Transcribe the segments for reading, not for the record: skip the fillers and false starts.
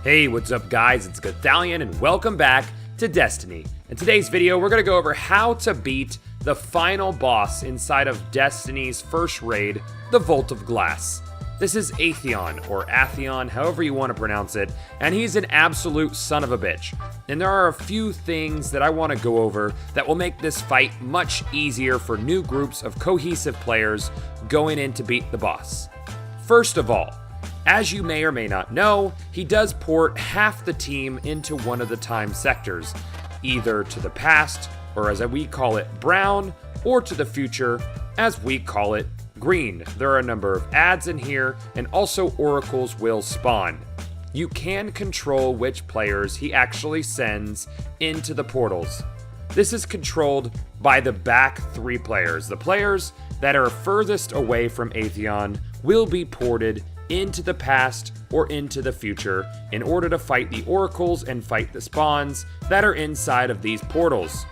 Hey, what's up guys, it's Atheon and welcome back to Destiny. In today's video, we're going to go over how to beat the final boss inside of Destiny's first raid, the Vault of Glass. This is Atheon, or Atheon, however you want to pronounce it, and he's an absolute son of a bitch. And there are a few things that I want to go over that will make this fight much easier for new groups of cohesive players going in to beat the boss. First of all, as you may or may not know, he does port half the team into one of the time sectors, either to the past, or as we call it, brown, or to the future, as we call it, green. There are a number of ads in here, and also oracles will spawn. You can control which players he actually sends into the portals. This is controlled by the back three players. The players that are furthest away from Atheon will be ported into the past or into the future in order to fight the oracles and fight the spawns that are inside of these portals.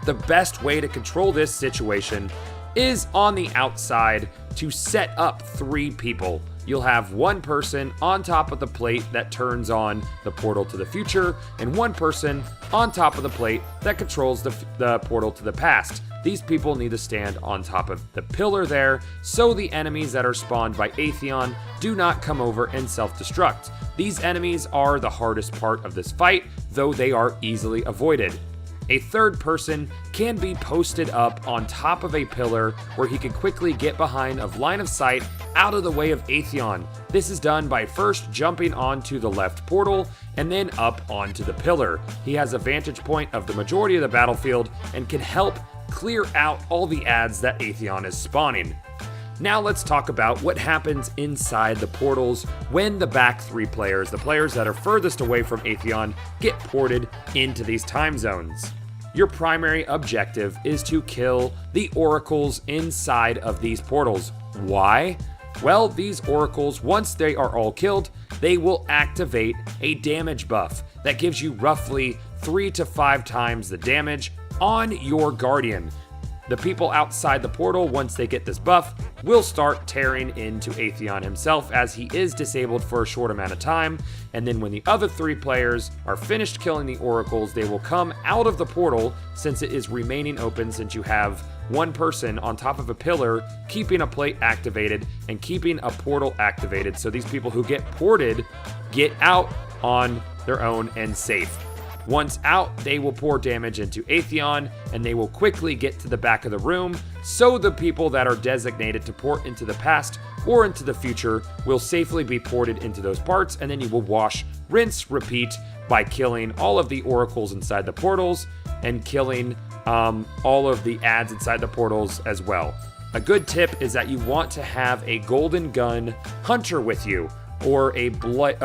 The best way to control this situation is on the outside to set up three people. You'll have one person on top of the plate that turns on the portal to the future, and one person on top of the plate that controls the portal to the past. These people need to stand on top of the pillar there, so the enemies that are spawned by Atheon do not come over and self-destruct. These enemies are the hardest part of this fight, though they are easily avoided. A third person can be posted up on top of a pillar where he can quickly get behind of line of sight out of the way of Atheon. This is done by first jumping onto the left portal and then up onto the pillar. He has a vantage point of the majority of the battlefield and can help clear out all the ads that Atheon is spawning. Now let's talk about what happens inside the portals when the back three players, the players that are furthest away from Atheon, get ported into these time zones. Your primary objective is to kill the oracles inside of these portals. Why? Well, these oracles, once they are all killed, they will activate a damage buff that gives you roughly 3 to 5 times the damage on your guardian. The people outside the portal, once they get this buff, will start tearing into Atheon himself as he is disabled for a short amount of time, and then when the other three players are finished killing the oracles, they will come out of the portal since it is remaining open, since you have one person on top of a pillar keeping a plate activated and keeping a portal activated, so these people who get ported get out on their own and safe. Once out, they will pour damage into Atheon, and they will quickly get to the back of the room, so the people that are designated to port into the past or into the future will safely be ported into those parts, and then you will wash, rinse, repeat by killing all of the oracles inside the portals and killing all of the ads inside the portals as well. A good tip is that you want to have a golden gun hunter with you, or a blade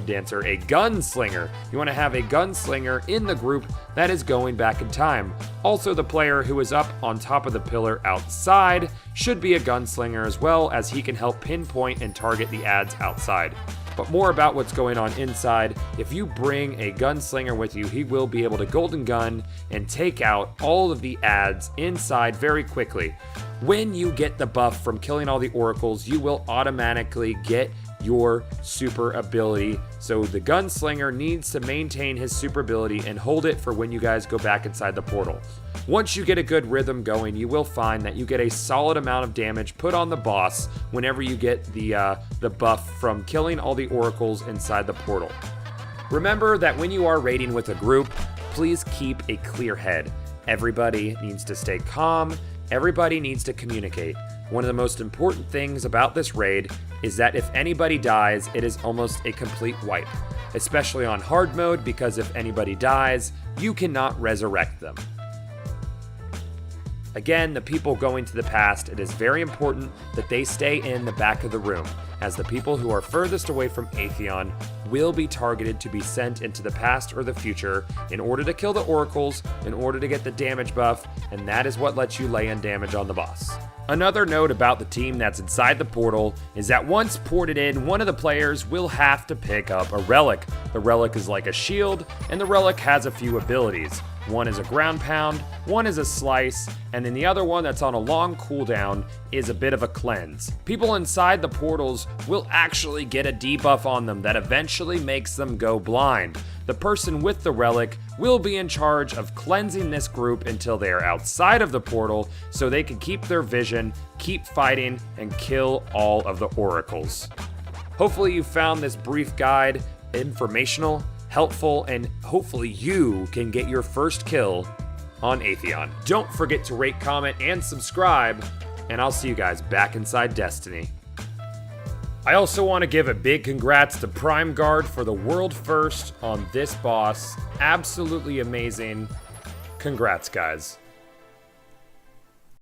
dancer, a gunslinger. You want to have a gunslinger in the group that is going back in time. Also, the player who is up on top of the pillar outside should be a gunslinger as well, as he can help pinpoint and target the ads outside. But more about what's going on inside, if you bring a gunslinger with you, he will be able to golden gun and take out all of the ads inside very quickly. When you get the buff from killing all the oracles, you will automatically get your super ability. So the gunslinger needs to maintain his super ability and hold it for when you guys go back inside the portal. Once you get a good rhythm going, you will find that you get a solid amount of damage put on the boss whenever you get the buff from killing all the oracles inside the portal. Remember that when you are raiding with a group, please keep a clear head. Everybody needs to stay calm. Everybody needs to communicate. One of the most important things about this raid is that if anybody dies, it is almost a complete wipe, especially on hard mode, because if anybody dies, you cannot resurrect them. Again, the people going to the past, it is very important that they stay in the back of the room, as the people who are furthest away from Atheon will be targeted to be sent into the past or the future in order to kill the oracles, in order to get the damage buff, and that is what lets you lay in damage on the boss. Another note about the team that's inside the portal is that once ported in, one of the players will have to pick up a relic. The relic is like a shield, and the relic has a few abilities. One is a ground pound, one is a slice, and then the other one that's on a long cooldown is a bit of a cleanse. People inside the portals will actually get a debuff on them that eventually makes them go blind. The person with the relic will be in charge of cleansing this group until they are outside of the portal so they can keep their vision, keep fighting, and kill all of the oracles. Hopefully you found this brief guide informational, helpful, and hopefully you can get your first kill on Atheon. Don't forget to rate, comment, and subscribe, and I'll see you guys back inside Destiny. I also want to give a big congrats to Prime Guard for the world first on this boss. Absolutely amazing. Congrats, guys.